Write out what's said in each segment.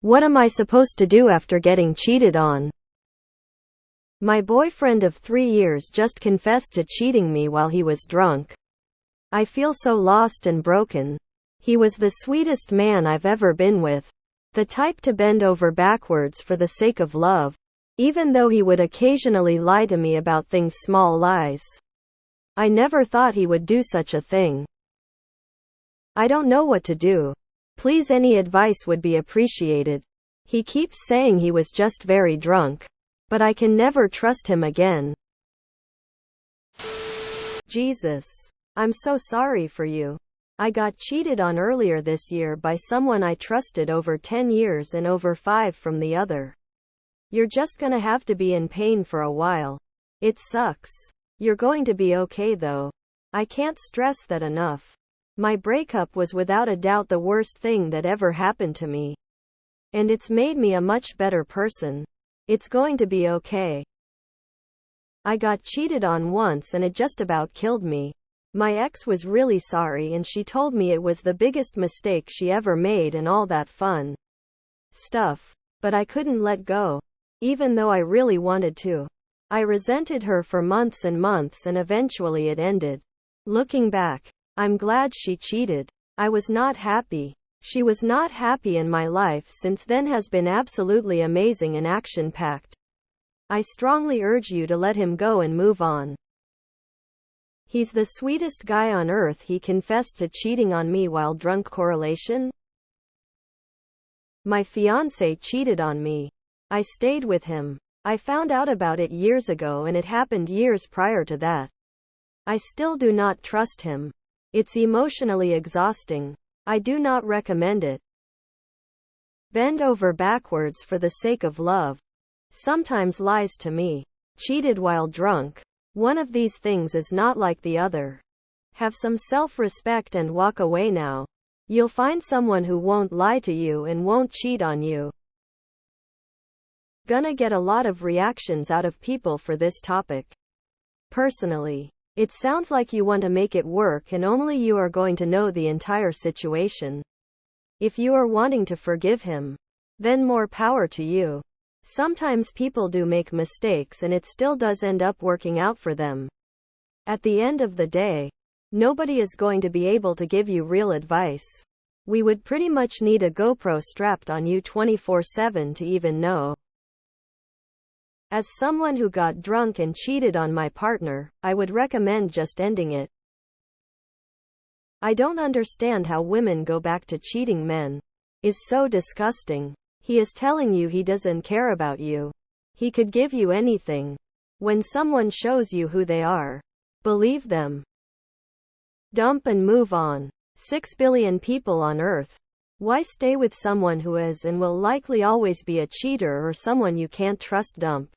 What am I supposed to do after getting cheated on? My boyfriend of 3 years just confessed to cheating me while he was drunk. I feel so lost and broken. He was the sweetest man I've ever been with. The type to bend over backwards for the sake of love, even though he would occasionally lie to me about things, small lies. I never thought he would do such a thing. I don't know what to do. Please, any advice would be appreciated. He keeps saying he was just very drunk, but I can never trust him again. Jesus. I'm so sorry for you. I got cheated on earlier this year by someone I trusted over 10 years and over 5 from the other. You're just gonna have to be in pain for a while. It sucks. You're going to be okay though. I can't stress that enough. My breakup was without a doubt the worst thing that ever happened to me. And it's made me a much better person. It's going to be okay. I got cheated on once and it just about killed me. My ex was really sorry and she told me it was the biggest mistake she ever made and all that fun stuff. But I couldn't let go, even though I really wanted to. I resented her for months and months and eventually it ended. Looking back, I'm glad she cheated. I was not happy. She was not happy, and my life since then has been absolutely amazing and action-packed. I strongly urge you to let him go and move on. He's the sweetest guy on earth. He confessed to cheating on me while drunk. Correlation? My fiancé cheated on me. I stayed with him. I found out about it years ago and it happened years prior to that. I still do not trust him. It's emotionally exhausting. I do not recommend it. Bend over backwards for the sake of love. Sometimes lies to me. Cheated while drunk. One of these things is not like the other. Have some self-respect and walk away now. You'll find someone who won't lie to you and won't cheat on you. Gonna get a lot of reactions out of people for this topic. Personally, it sounds like you want to make it work and only you are going to know the entire situation. If you are wanting to forgive him, then more power to you. Sometimes people do make mistakes and it still does end up working out for them. At the end of the day, nobody is going to be able to give you real advice. We would pretty much need a GoPro strapped on you 24/7 to even know. As someone who got drunk and cheated on my partner, I would recommend just ending it. I don't understand how women go back to cheating men. It's so disgusting. He is telling you he doesn't care about you. He could give you anything. When someone shows you who they are, believe them. Dump and move on. 6 billion people on Earth. Why stay with someone who is and will likely always be a cheater or someone you can't trust? Dump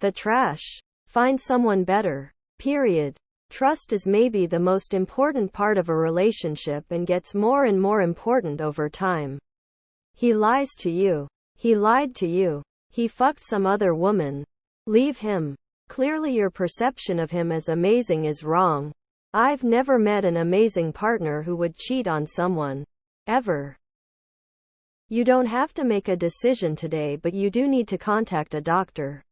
the trash. Find someone better. Period. Trust is maybe the most important part of a relationship and gets more and more important over time. He lies to you. He lied to you. He fucked some other woman. Leave him. Clearly your perception of him as amazing is wrong. I've never met an amazing partner who would cheat on someone. Ever. You don't have to make a decision today, but you do need to contact a doctor.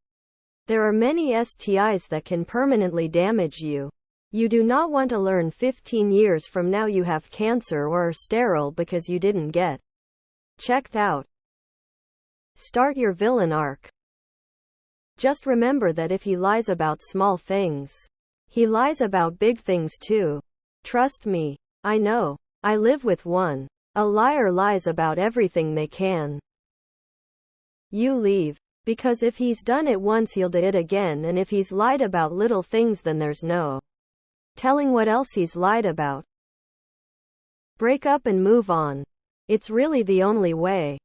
There are many STIs that can permanently damage you. You do not want to learn 15 years from now you have cancer or are sterile because you didn't get checked out. Start your villain arc. Just remember that if he lies about small things, he lies about big things too. Trust me. I know. I live with one. A liar lies about everything they can. You leave. Because if he's done it once he'll do it again, and if he's lied about little things then there's no telling what else he's lied about. Break up and move on. It's really the only way.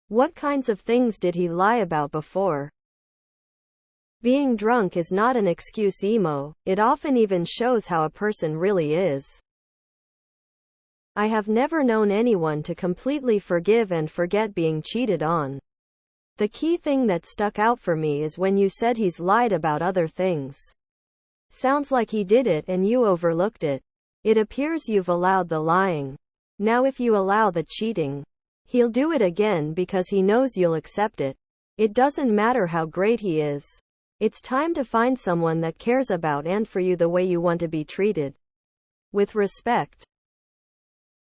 What kinds of things did he lie about before? Being drunk is not an excuse, emo. It often even shows how a person really is. I have never known anyone to completely forgive and forget being cheated on. The key thing that stuck out for me is when you said he's lied about other things. Sounds like he did it and you overlooked it. It appears you've allowed the lying. Now if you allow the cheating, He'll do it again because he knows you'll accept it. It doesn't matter how great he is. It's time to find someone that cares about and for you the way you want to be treated. With respect.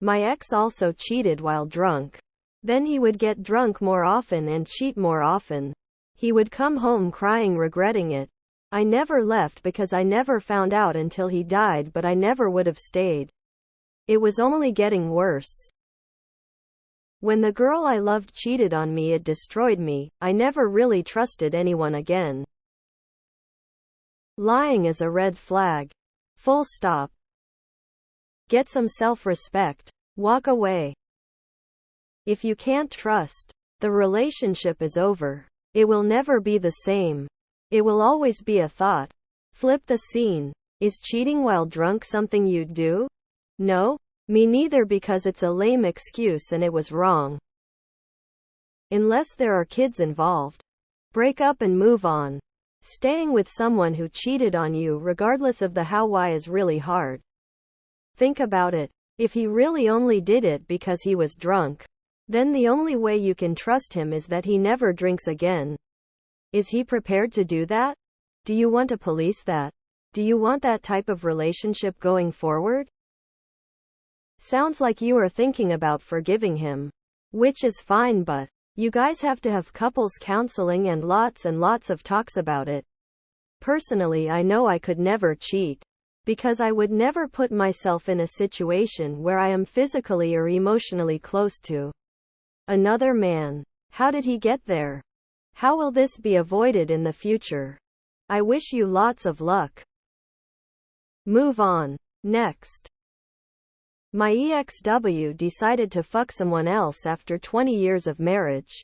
My ex also cheated while drunk. Then he would get drunk more often and cheat more often. He would come home crying, regretting it. I never left because I never found out until he died, but I never would have stayed. It was only getting worse. When the girl I loved cheated on me, it destroyed me. I never really trusted anyone again. Lying is a red flag. Full stop. Get some self-respect. Walk away. If you can't trust, the relationship is over. It will never be the same. It will always be a thought. Flip the scene. Is cheating while drunk something you'd do? No? Me neither, because it's a lame excuse and it was wrong. Unless there are kids involved. Break up and move on. Staying with someone who cheated on you regardless of the how-why is really hard. Think about it. If he really only did it because he was drunk, then the only way you can trust him is that he never drinks again. Is he prepared to do that? Do you want to police that? Do you want that type of relationship going forward? Sounds like you are thinking about forgiving him. Which is fine, but you guys have to have couples counseling and lots of talks about it. Personally, I know I could never cheat. Because I would never put myself in a situation where I am physically or emotionally close to another man. How did he get there? How will this be avoided in the future? I wish you lots of luck. Move on. Next. My EXW decided to fuck someone else after 20 years of marriage.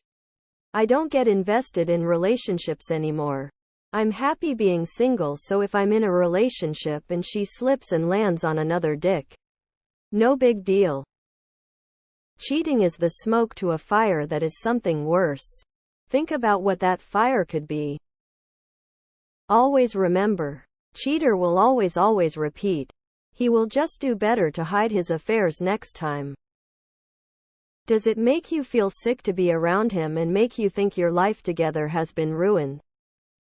I don't get invested in relationships anymore. I'm happy being single, so if I'm in a relationship and she slips and lands on another dick, no big deal. Cheating is the smoke to a fire that is something worse. Think about what that fire could be. Always remember, cheater will always repeat. He will just do better to hide his affairs next time. Does it make you feel sick to be around him and make you think your life together has been ruined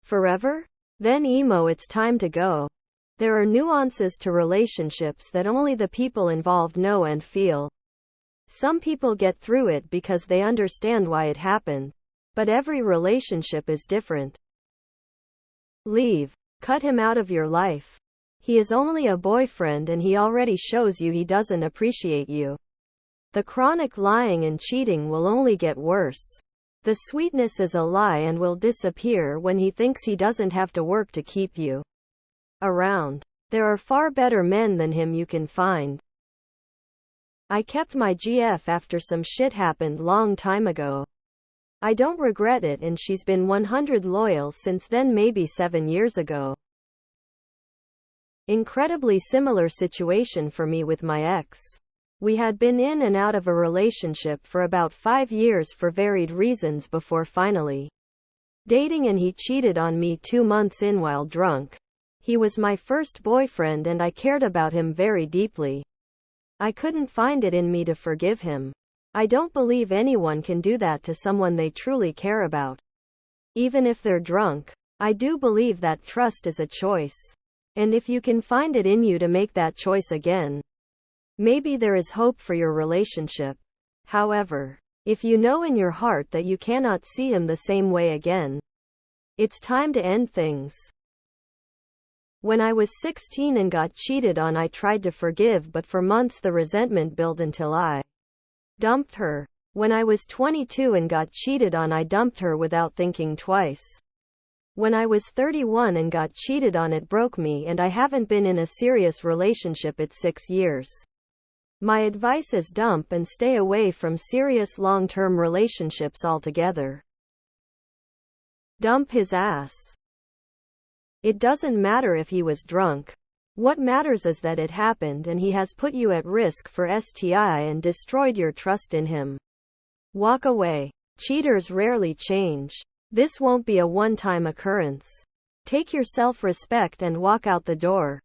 forever? Then emo, it's time to go. There are nuances to relationships that only the people involved know and feel. Some people get through it because they understand why it happened. But every relationship is different. Leave. Cut him out of your life. He is only a boyfriend and he already shows you he doesn't appreciate you. The chronic lying and cheating will only get worse. The sweetness is a lie and will disappear when he thinks he doesn't have to work to keep you around. There are far better men than him you can find. I kept my GF after some shit happened long time ago. I don't regret it, and she's been 100 loyal since then, maybe 7 years ago. Incredibly similar situation for me with my ex. We had been in and out of a relationship for about 5 years for varied reasons before finally dating, and he cheated on me 2 months in while drunk. He was my first boyfriend and I cared about him very deeply. I couldn't find it in me to forgive him. I don't believe anyone can do that to someone they truly care about. Even if they're drunk. I do believe that trust is a choice. And if you can find it in you to make that choice again, maybe there is hope for your relationship. However, if you know in your heart that you cannot see him the same way again, it's time to end things. When I was 16 and got cheated on, I tried to forgive, but for months the resentment built until I dumped her. When I was 22 and got cheated on, I dumped her without thinking twice. When I was 31 and got cheated on, it broke me, and I haven't been in a serious relationship at 6 years. My advice is dump and stay away from serious long-term relationships altogether. Dump his ass. It doesn't matter if he was drunk. What matters is that it happened and he has put you at risk for STI and destroyed your trust in him. Walk away. Cheaters rarely change. This won't be a one-time occurrence. Take your self-respect and walk out the door.